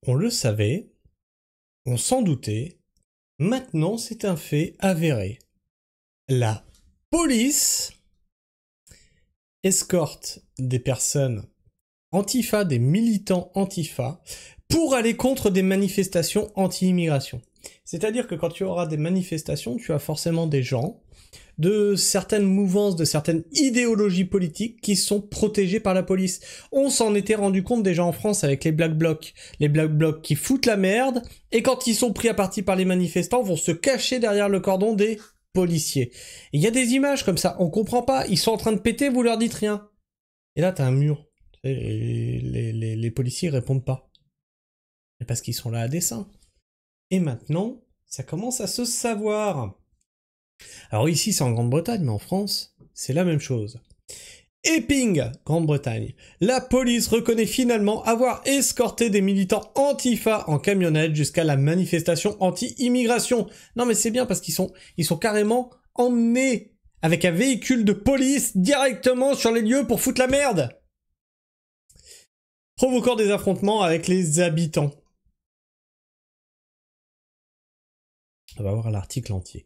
On le savait, on s'en doutait, maintenant c'est un fait avéré. La police escorte des personnes Antifa, des militants Antifa, pour aller contre des manifestations anti-immigration. C'est-à-dire que quand tu auras des manifestations, tu as forcément des gens de certaines mouvances, de certaines idéologies politiques qui sont protégés par la police. On s'en était rendu compte déjà en France avec les Black Blocs. Les Black Blocs qui foutent la merde, et quand ils sont pris à partie par les manifestants, vont se cacher derrière le cordon des policiers. Il y a des images comme ça, on comprend pas, ils sont en train de péter, vous leur dites rien. Et là t'as un mur. Et les policiers répondent pas. Mais parce qu'ils sont là à dessein. Et maintenant, ça commence à se savoir. Alors ici c'est en Grande-Bretagne, mais en France, c'est la même chose. Epping, Grande-Bretagne. La police reconnaît finalement avoir escorté des militants Antifa en camionnette jusqu'à la manifestation anti-immigration. Non mais c'est bien parce qu'ils sont carrément emmenés avec un véhicule de police directement sur les lieux pour foutre la merde. Provoquant des affrontements avec les habitants. On va voir l'article entier.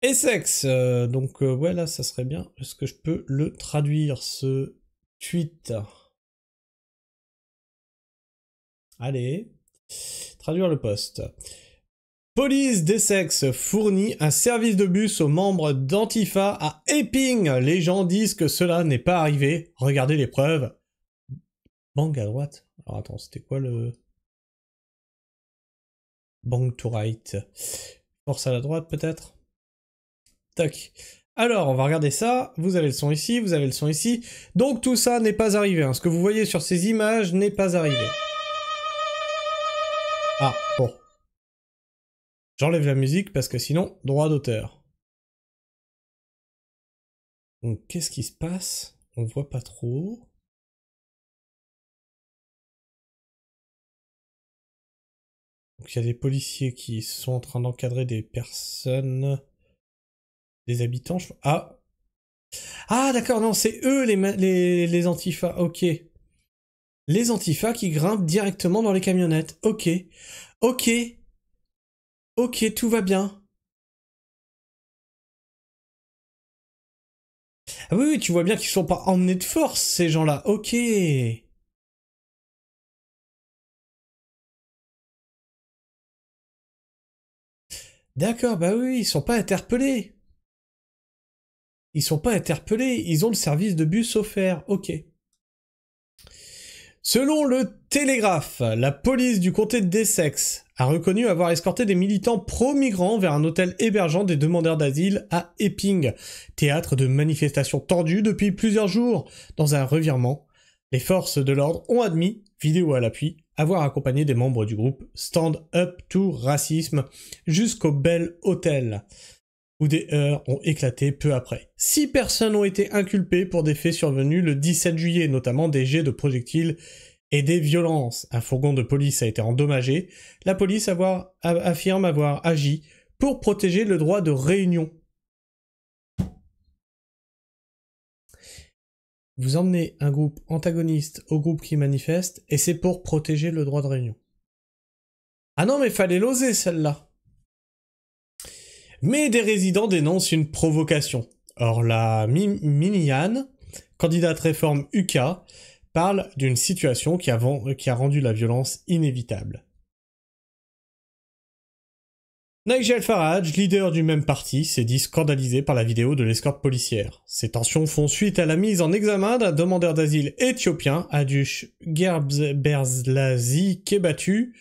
Essex, ouais là ça serait bien. Est-ce que je peux le traduire ce tweet? Allez, traduire le post. Police d'Essex fournit un service de bus aux membres d'Antifa à Epping. Les gens disent que cela n'est pas arrivé. Regardez les preuves. Bang à droite. Alors attends, c'était quoi le... Bang to right. Force à la droite peut-être. Tac. Alors, on va regarder ça. Vous avez le son ici, vous avez le son ici. Donc tout ça n'est pas arrivé. Hein. Ce que vous voyez sur ces images n'est pas arrivé. Ah, bon. J'enlève la musique parce que sinon, droit d'auteur. Donc qu'est-ce qui se passe? On voit pas trop. Donc il y a des policiers qui sont en train d'encadrer des personnes... Des habitants, je... Ah. Ah d'accord, non, c'est eux les antifas, ok. Les antifas qui grimpent directement dans les camionnettes, ok. Ok. Ok, tout va bien. Ah oui, tu vois bien qu'ils sont pas emmenés de force, ces gens-là, ok. D'accord, bah oui, ils sont pas interpellés. Ils sont pas interpellés, ils ont le service de bus offert, ok. Selon le Télégraphe, la police du comté d'Essex a reconnu avoir escorté des militants pro-migrants vers un hôtel hébergeant des demandeurs d'asile à Epping, théâtre de manifestations tendues depuis plusieurs jours. Dans un revirement, les forces de l'ordre ont admis, vidéo à l'appui, avoir accompagné des membres du groupe Stand Up to Racism jusqu'au Bell Hotel, où des heurts ont éclaté peu après. 6 personnes ont été inculpées pour des faits survenus le 17 juillet, notamment des jets de projectiles et des violences. Un fourgon de police a été endommagé. La police affirme avoir agi pour protéger le droit de réunion. Vous emmenez un groupe antagoniste au groupe qui manifeste, et c'est pour protéger le droit de réunion. Ah non, mais fallait l'oser, celle-là. Mais des résidents dénoncent une provocation. Or, la Miniane, candidate réforme UK, parle d'une situation qui a rendu la violence inévitable. Nigel Farage, leader du même parti, s'est dit scandalisé par la vidéo de l'escorte policière. Ces tensions font suite à la mise en examen d'un demandeur d'asile éthiopien, Adush Gebrselassie Kebatu,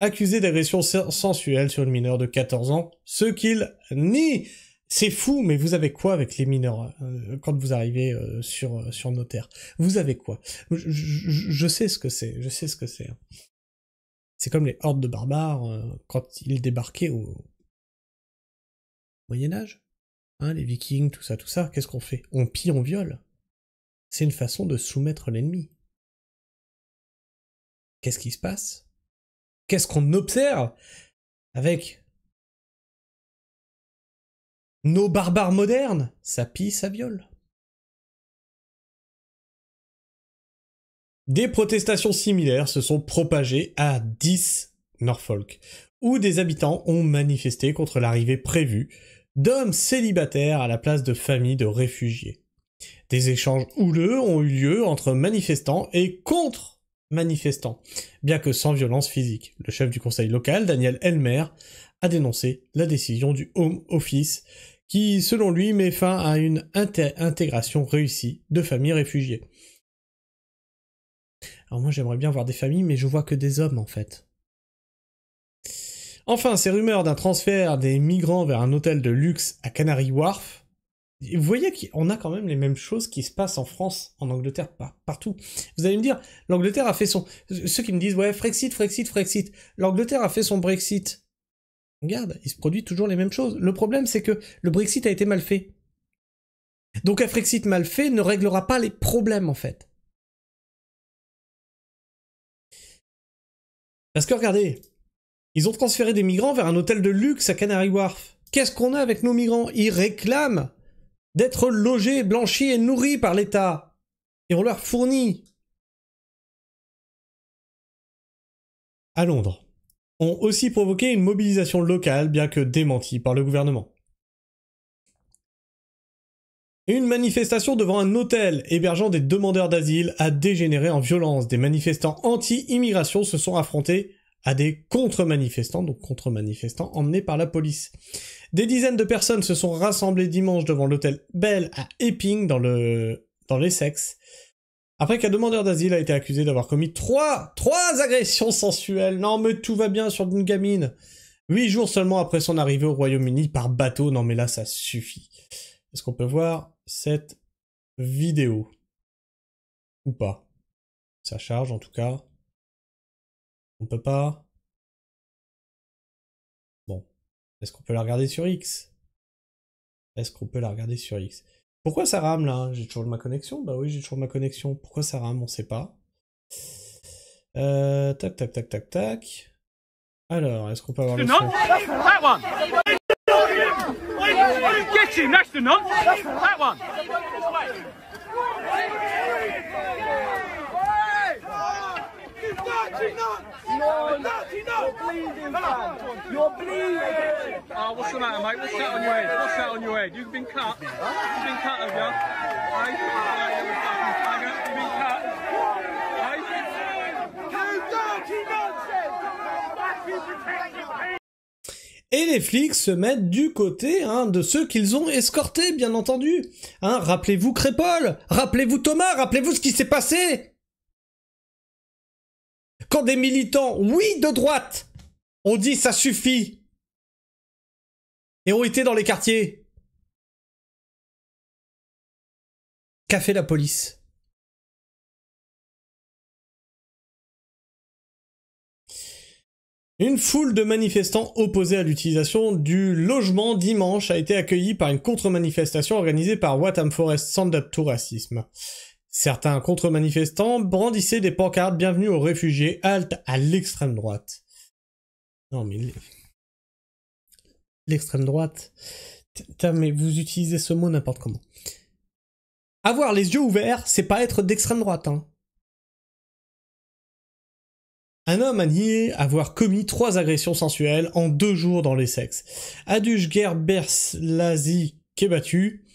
accusé d'agression sensuelle sur une mineure de 14 ans, ce qu'il nie. C'est fou, mais vous avez quoi avec les mineurs quand vous arrivez sur nos terres? Vous avez quoi? Je sais ce que c'est, je sais ce que c'est. C'est comme les hordes de barbares quand ils débarquaient au Moyen-Âge. Hein, les Vikings, tout ça, qu'est-ce qu'on fait? On pille, on viole. C'est une façon de soumettre l'ennemi. Qu'est-ce qui se passe? Qu'est-ce qu'on observe avec nos barbares modernes? Ça pille, ça viole. Des protestations similaires se sont propagées à 10 Norfolk, où des habitants ont manifesté contre l'arrivée prévue d'hommes célibataires à la place de familles de réfugiés. Des échanges houleux ont eu lieu entre manifestants et contre-manifestants, bien que sans violence physique. Le chef du conseil local, Daniel Elmer, a dénoncé la décision du Home Office qui, selon lui, met fin à une intégration réussie de familles réfugiées. Alors moi j'aimerais bien voir des familles, mais je vois que des hommes en fait. Enfin, ces rumeurs d'un transfert des migrants vers un hôtel de luxe à Canary Wharf, vous voyez qu'on a quand même les mêmes choses qui se passent en France, en Angleterre, partout. Vous allez me dire, l'Angleterre a fait son... Ceux qui me disent, ouais, Frexit, l'Angleterre a fait son Brexit. Regarde, il se produit toujours les mêmes choses. Le problème, c'est que le Brexit a été mal fait. Donc un Frexit mal fait ne réglera pas les problèmes, en fait. Parce que regardez, ils ont transféré des migrants vers un hôtel de luxe à Canary Wharf. Qu'est-ce qu'on a avec nos migrants? Ils réclament d'être logés, blanchis et nourris par l'État. Et on leur fournit. À Londres, ont aussi provoqué une mobilisation locale, bien que démentie par le gouvernement. Une manifestation devant un hôtel hébergeant des demandeurs d'asile a dégénéré en violence. Des manifestants anti-immigration se sont affrontés à des contre-manifestants, donc contre-manifestants emmenés par la police. Des dizaines de personnes se sont rassemblées dimanche devant l'hôtel Bell à Epping, dans l'Essex, après qu'un demandeur d'asile a été accusé d'avoir commis trois agressions sensuelles. Non mais tout va bien sur une gamine. 8 jours seulement après son arrivée au Royaume-Uni par bateau. Non mais là ça suffit. Est-ce qu'on peut voir cette vidéo? Ou pas? Ça charge en tout cas. On peut pas. Bon. Est-ce qu'on peut la regarder sur X? Pourquoi ça rame là? J'ai toujours ma connexion? Bah oui, j'ai toujours ma connexion. Pourquoi ça rame? On sait pas. Tac. Alors, est-ce qu'on peut avoir le son? Get him, that's the none. That one. You're bleeding. Oh, what's the matter, mate? What's that on your head? What's that on your head? You've been cut. You've been cut, have you? Hey, you little fucking faggot. You've been cut. Hey? You dirty nonsense! Et les flics se mettent du côté de ceux qu'ils ont escortés, bien entendu. Rappelez-vous Crépol, rappelez-vous Thomas, rappelez-vous ce qui s'est passé. Quand des militants, oui, de droite, ont dit ça suffit, et ont été dans les quartiers. Qu'a fait la police ? Une foule de manifestants opposés à l'utilisation du logement dimanche a été accueillie par une contre-manifestation organisée par Waltham Forest Stand Up to Racisme. Certains contre-manifestants brandissaient des pancartes bienvenue aux réfugiés, halte à l'extrême droite. Non mais... L'extrême droite... Putain, mais vous utilisez ce mot n'importe comment. Avoir les yeux ouverts, c'est pas être d'extrême droite, Un homme a nié avoir commis 3 agressions sensuelles en 2 jours dans l'Essex. Adush Gerberslazi Kebatu,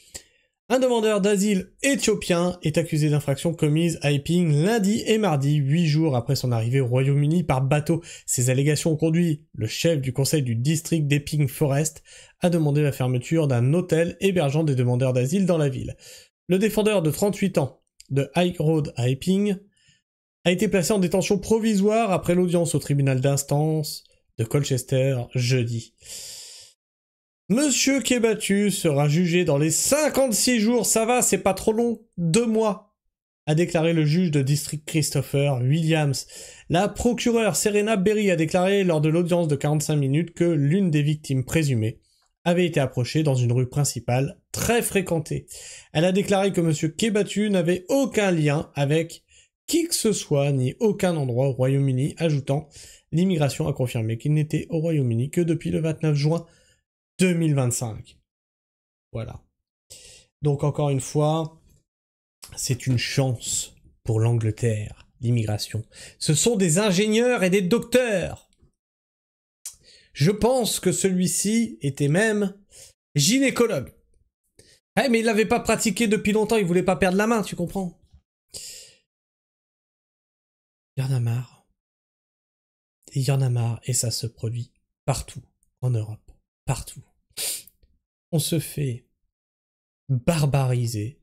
un demandeur d'asile éthiopien, est accusé d'infractions commises à Epping lundi et mardi, 8 jours après son arrivée au Royaume-Uni par bateau. Ces allégations ont conduit le chef du conseil du district d'Epping Forest à demander la fermeture d'un hôtel hébergeant des demandeurs d'asile dans la ville. Le défendeur de 38 ans de High Road à Epping a été placé en détention provisoire après l'audience au tribunal d'instance de Colchester jeudi. Monsieur Kebatu sera jugé dans les 56 jours, ça va, c'est pas trop long, 2 mois, a déclaré le juge de district Christopher Williams. La procureure Serena Berry a déclaré lors de l'audience de 45 minutes que l'une des victimes présumées avait été approchée dans une rue principale très fréquentée. Elle a déclaré que monsieur Kebatu n'avait aucun lien avec qui que ce soit, ni aucun endroit au Royaume-Uni, ajoutant « L'immigration a confirmé qu'il n'était au Royaume-Uni que depuis le 29 juin 2025. » Voilà. Donc encore une fois, c'est une chance pour l'Angleterre l'immigration. Ce sont des ingénieurs et des docteurs. Je pense que celui-ci était même gynécologue. Eh, mais il l'avait pas pratiqué depuis longtemps, il voulait pas perdre la main, tu comprends? Il y en a marre. Il y en a marre, et ça se produit partout, en Europe, partout. On se fait barbariser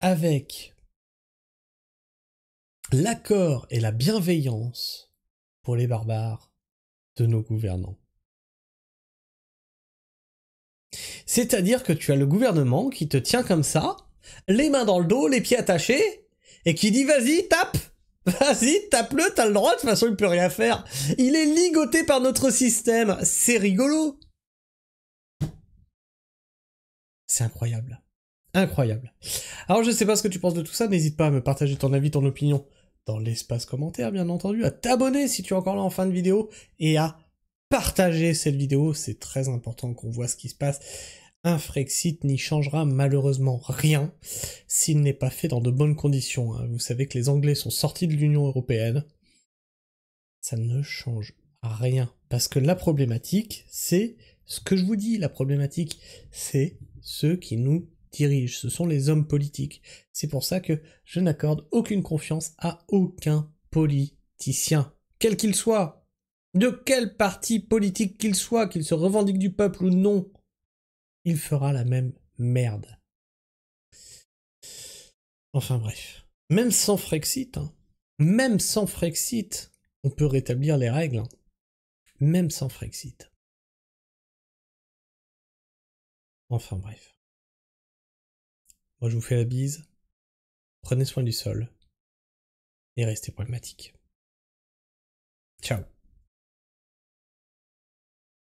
avec l'accord et la bienveillance pour les barbares de nos gouvernants. C'est-à-dire que tu as le gouvernement qui te tient comme ça, les mains dans le dos, les pieds attachés, et qui dit vas-y, tape! Vas-y, tape-le, t'as le droit, de toute façon il peut rien faire. Il est ligoté par notre système, c'est rigolo. C'est incroyable. Incroyable. Alors je sais pas ce que tu penses de tout ça, n'hésite pas à me partager ton avis, ton opinion dans l'espace commentaire, bien entendu, à t'abonner si tu es encore là en fin de vidéo, et à partager cette vidéo, c'est très important qu'on voit ce qui se passe. Un Frexit n'y changera malheureusement rien s'il n'est pas fait dans de bonnes conditions. Vous savez que les Anglais sont sortis de l'Union Européenne. Ça ne change rien. Parce que la problématique, c'est ce que je vous dis, la problématique, c'est ceux qui nous dirigent. Ce sont les hommes politiques. C'est pour ça que je n'accorde aucune confiance à aucun politicien, quel qu'il soit. De quel parti politique qu'il soit, qu'il se revendique du peuple ou non. Il fera la même merde. Enfin bref. Même sans Frexit, même sans Frexit, on peut rétablir les règles. Même sans Frexit. Enfin bref. Moi je vous fais la bise. Prenez soin du sol. Et restez pragmatiques.